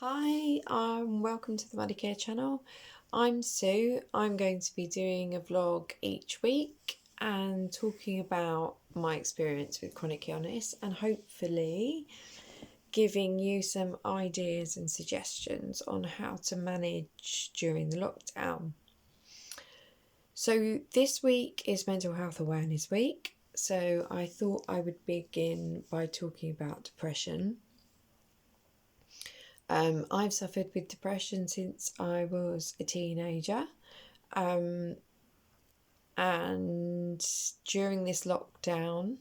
Hi, welcome to the Medicare channel. I'm Sue. I'm going to be doing a vlog each week and talking about my experience with chronic illness and hopefully giving you some ideas and suggestions on how to manage during the lockdown. So this week is Mental Health Awareness Week. So I thought I would begin by talking about depression. I've suffered with depression since I was a teenager. And during this lockdown,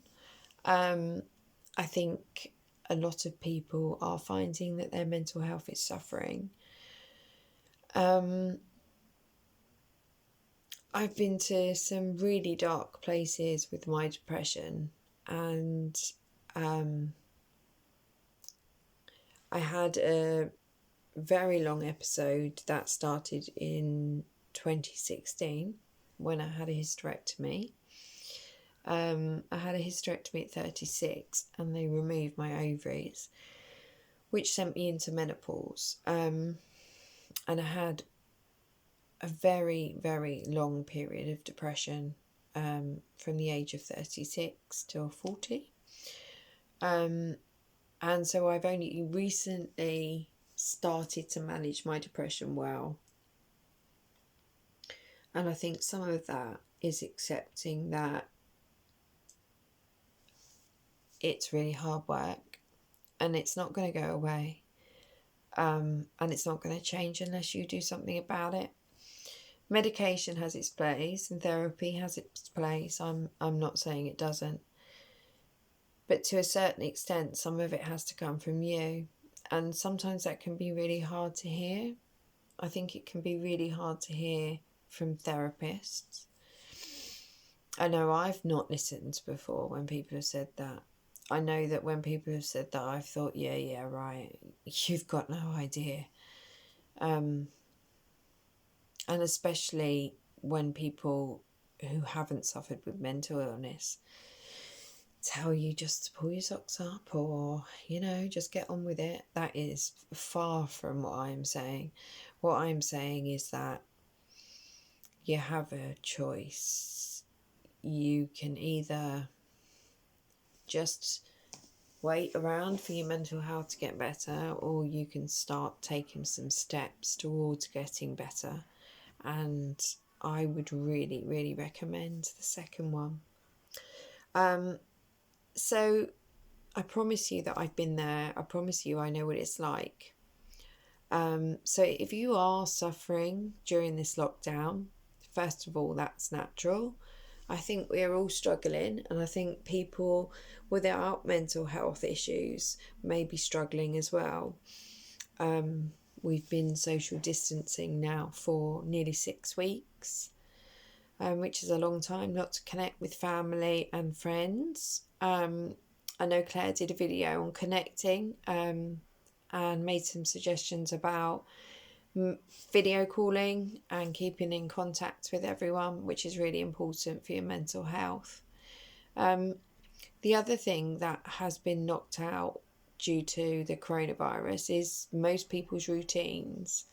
I think a lot of people are finding that their mental health is suffering. I've been to some really dark places with my depression, and I had a very long episode that started in 2016 when I had a hysterectomy. I had a hysterectomy at 36 and they removed my ovaries, which sent me into menopause. And I had a very, very long period of depression from the age of 36 till 40. And so I've only recently started to manage my depression well. And I think some of that is accepting that it's really hard work and it's not going to go away. And it's not going to change unless you do something about it. Medication has its place and therapy has its place. I'm not saying it doesn't. But to a certain extent, some of it has to come from you. And sometimes that can be really hard to hear. I think it can be really hard to hear from therapists. I know I've not listened before when people have said that. I know that when people have said that, I've thought, yeah, right, you've got no idea. And especially when people who haven't suffered with mental illness tell you just to pull your socks up or, just get on with it. That is far from what I'm saying. What I'm saying is that you have a choice. You can either just wait around for your mental health to get better, or you can start taking some steps towards getting better. And I would really, really recommend the second one. So I promise you that I've been there. I promise you I know what it's like. So if you are suffering during this lockdown, first of all, that's natural. I think we're all struggling, and I think people without mental health issues may be struggling as well. We've been social distancing now for nearly 6 weeks, which is a long time not to connect with family and friends. I know Claire did a video on connecting and made some suggestions about video calling and keeping in contact with everyone, which is really important for your mental health. The other thing that has been knocked out due to the coronavirus is most people's routines.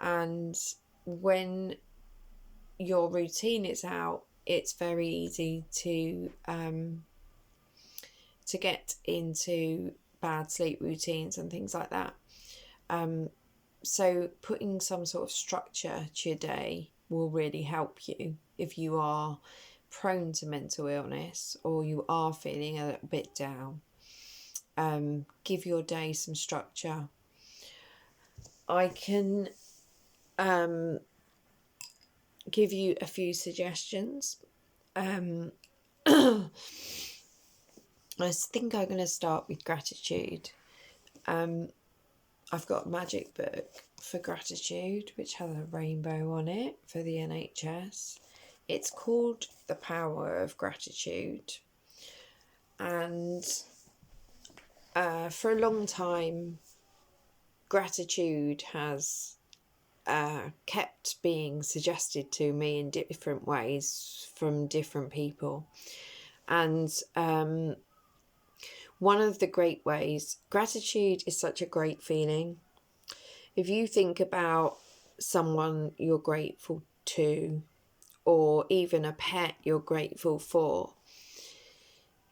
And when your routine is out, it's very easy to get into bad sleep routines and things like that. So putting some sort of structure to your day will really help you if you are prone to mental illness or you are feeling a little bit down. Give your day some structure. I can give you a few suggestions. I think I'm going to start with gratitude. I've got a magic book for gratitude, which has a rainbow on it for the NHS. It's called The Power of Gratitude. And for a long time, gratitude has kept being suggested to me in different ways from different people. And one of the great ways, gratitude is such a great feeling. if you think about someone you're grateful to, or even a pet you're grateful for,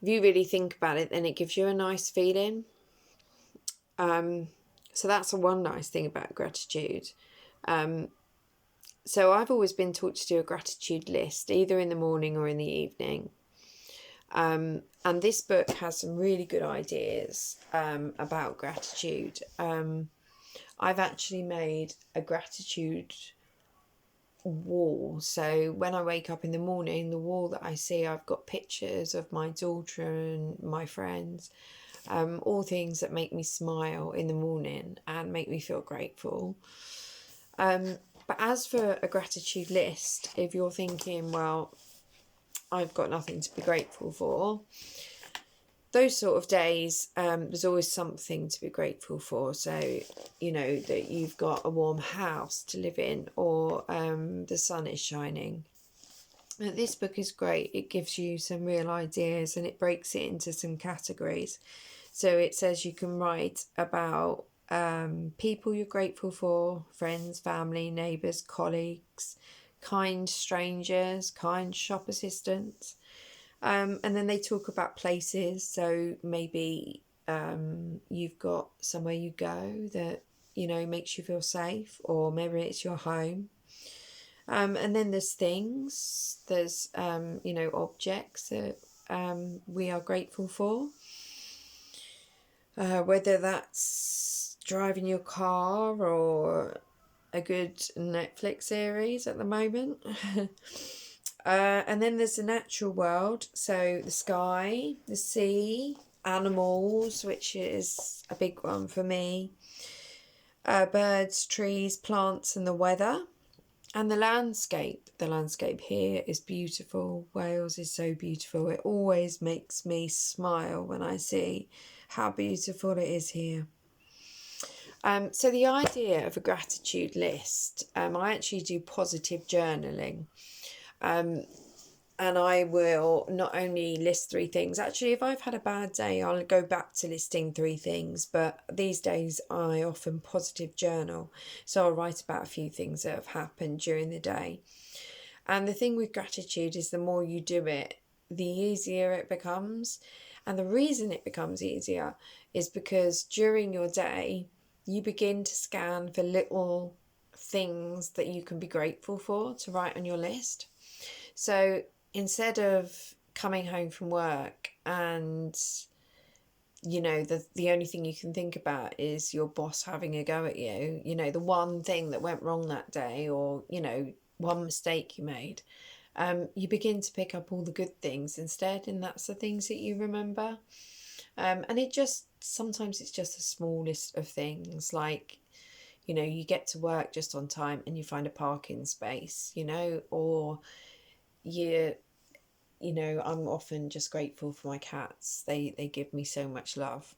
if you really think about it, then it gives you a nice feeling. So that's the one nice thing about gratitude. So I've always been taught to do a gratitude list, either in the morning or in the evening. And this book has some really good ideas about gratitude. I've actually made a gratitude wall. So when I wake up in the morning, the wall that I see, I've got pictures of my daughter and my friends, all things that make me smile in the morning and make me feel grateful. But as for a gratitude list, if you're thinking, well, I've got nothing to be grateful for, those sort of days, there's always something to be grateful for. So, you know, that you've got a warm house to live in, or the sun is shining. Now, this book is great. It gives you some real ideas and it breaks it into some categories. So it says you can write about people you're grateful for, friends, family, neighbours, colleagues, kind strangers, kind shop assistants. And then they talk about places. So maybe you've got somewhere you go that, you know, makes you feel safe, or maybe it's your home. And then there's things, there's, you know, objects that we are grateful for. Whether that's driving your car or a good Netflix series at the moment. And then there's the natural world, so the sky, the sea, animals, which is a big one for me, birds, trees, plants, and the weather, and the landscape. The landscape here is beautiful. Wales is so beautiful. It always makes me smile when I see how beautiful it is here. So the idea of a gratitude list, I actually do positive journaling. And I will not only list 3 things. Actually, if I've had a bad day, I'll go back to listing 3 things. But these days, I often positive journal. So I'll write about a few things that have happened during the day. And the thing with gratitude is the more you do it, the easier it becomes. And the reason it becomes easier is because during your day, you begin to scan for little things that you can be grateful for to write on your list. So instead of coming home from work and, you know, the only thing you can think about is your boss having a go at you, you know, the one thing that went wrong that day, or, you know, one mistake you made, you begin to pick up all the good things instead, and that's the things that you remember. And it just, sometimes it's just a small list of things, like, you know, you get to work just on time and you find a parking space, you know, or you know, I'm often just grateful for my cats. They give me so much love.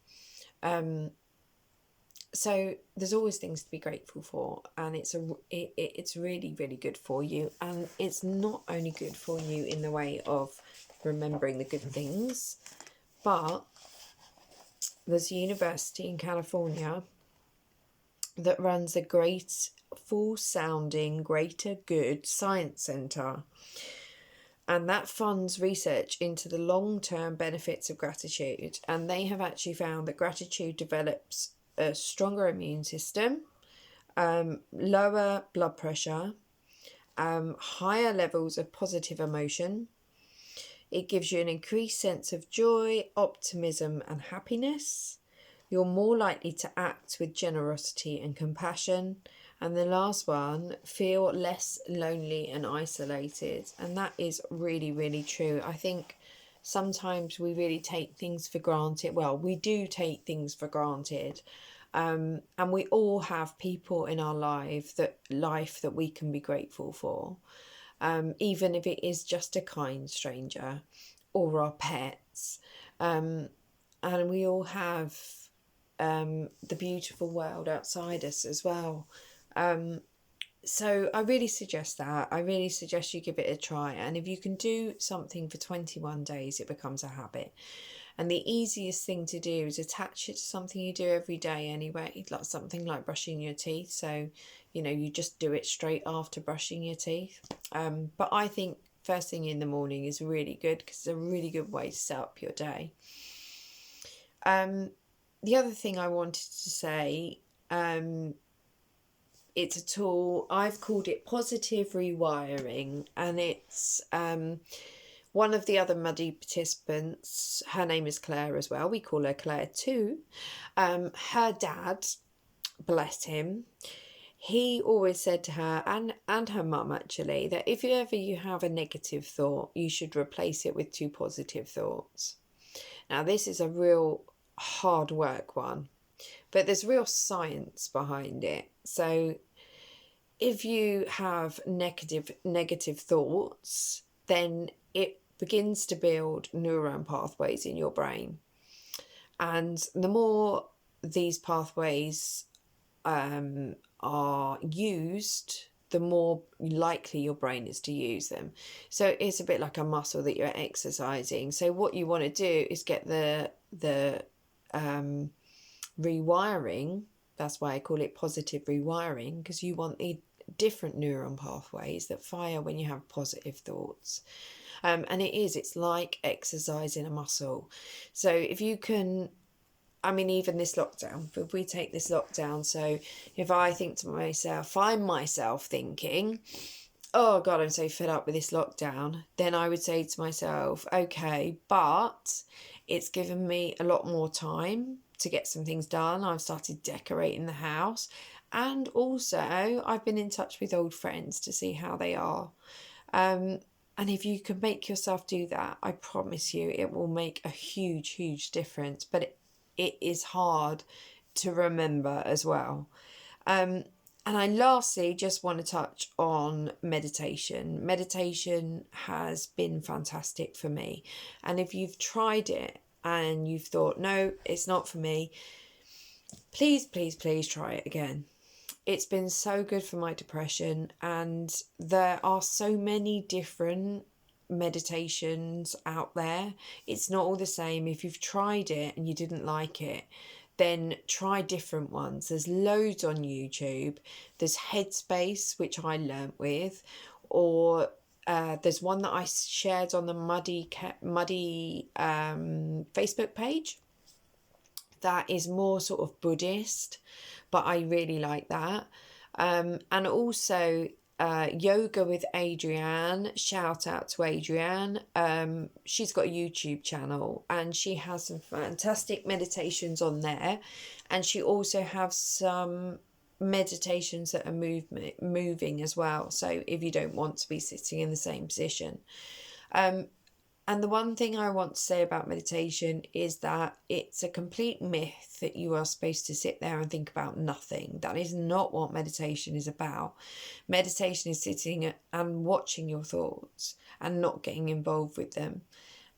So there's always things to be grateful for, and it's really, really good for you. And it's not only good for you in the way of remembering the good things, but there's a university in California that runs a great, full-sounding Greater Good Science Centre. And that funds research into the long-term benefits of gratitude. And they have actually found that gratitude develops a stronger immune system, lower blood pressure, higher levels of positive emotion. It gives you an increased sense of joy, optimism, and happiness. You're more likely to act with generosity and compassion. And the last one, feel less lonely and isolated. And that is really, really true. I think sometimes we really take things for granted. Well, we do take things for granted. And we all have people in our life that we can be grateful for. Even if it is just a kind stranger or our pets. And we all have the beautiful world outside us as well. So I really suggest that. I really suggest you give it a try. And if you can do something for 21 days, it becomes a habit. And the easiest thing to do is attach it to something you do every day anyway, like something like brushing your teeth. So, you just do it straight after brushing your teeth. But I think first thing in the morning is really good because it's a really good way to set up your day. The other thing I wanted to say, it's a tool, I've called it positive rewiring, and it's one of the other Muddy participants, her name is Claire as well, we call her Claire too. Her dad, bless him, he always said to her and her mum actually, that if you have a negative thought, you should replace it with 2 positive thoughts. Now this is a real hard work one, but there's real science behind it. So if you have negative thoughts, then it begins to build neuron pathways in your brain. And the more these pathways are used, the more likely your brain is to use them. So it's a bit like a muscle that you're exercising. So what you want to do is get the rewiring. That's why I call it positive rewiring, because you want the different neuron pathways that fire when you have positive thoughts. And it's like exercising a muscle. So if you can, even this lockdown, if we take this lockdown, so if I think to myself, find myself thinking, oh God, I'm so fed up with this lockdown, then I would say to myself, okay, but it's given me a lot more time to get some things done. I've started decorating the house, and also I've been in touch with old friends to see how they are. And if you can make yourself do that, I promise you it will make a huge difference. But it is hard to remember as well. And I lastly just want to touch on meditation. Meditation has been fantastic for me. And if you've tried it and you've thought, no, it's not for me, please try it again. It's been so good for my depression, and there are so many different meditations out there. It's not all the same. If you've tried it and you didn't like it, then try different ones. There's loads on YouTube. There's Headspace, which I learnt with, or there's one that I shared on the Muddy Facebook page that is more sort of Buddhist, but I really like that. And also Yoga with Adrienne. Shout out to Adrienne. She's got a YouTube channel and she has some fantastic meditations on there, and she also has some meditations that are moving as well, so if you don't want to be sitting in the same position. And the one thing I want to say about meditation is that it's a complete myth that you are supposed to sit there and think about nothing. That is not what meditation is about. Meditation is sitting and watching your thoughts and not getting involved with them.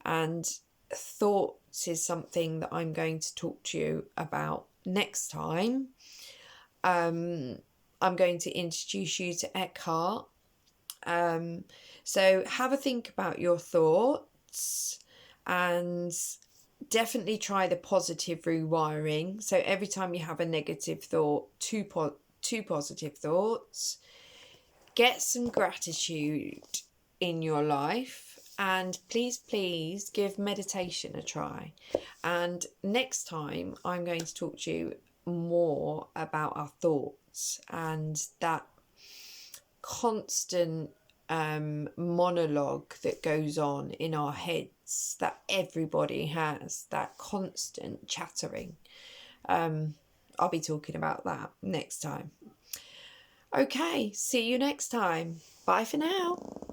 And thoughts is something that I'm going to talk to you about next time. I'm going to introduce you to Eckhart. So have a think about your thoughts, and definitely try the positive rewiring. So every time you have a negative thought, two positive thoughts. Get some gratitude in your life, and please give meditation a try. And next time I'm going to talk to you more about our thoughts and that constant monologue that goes on in our heads that everybody has, that constant chattering. I'll be talking about that next time. Okay, see you next time. Bye for now.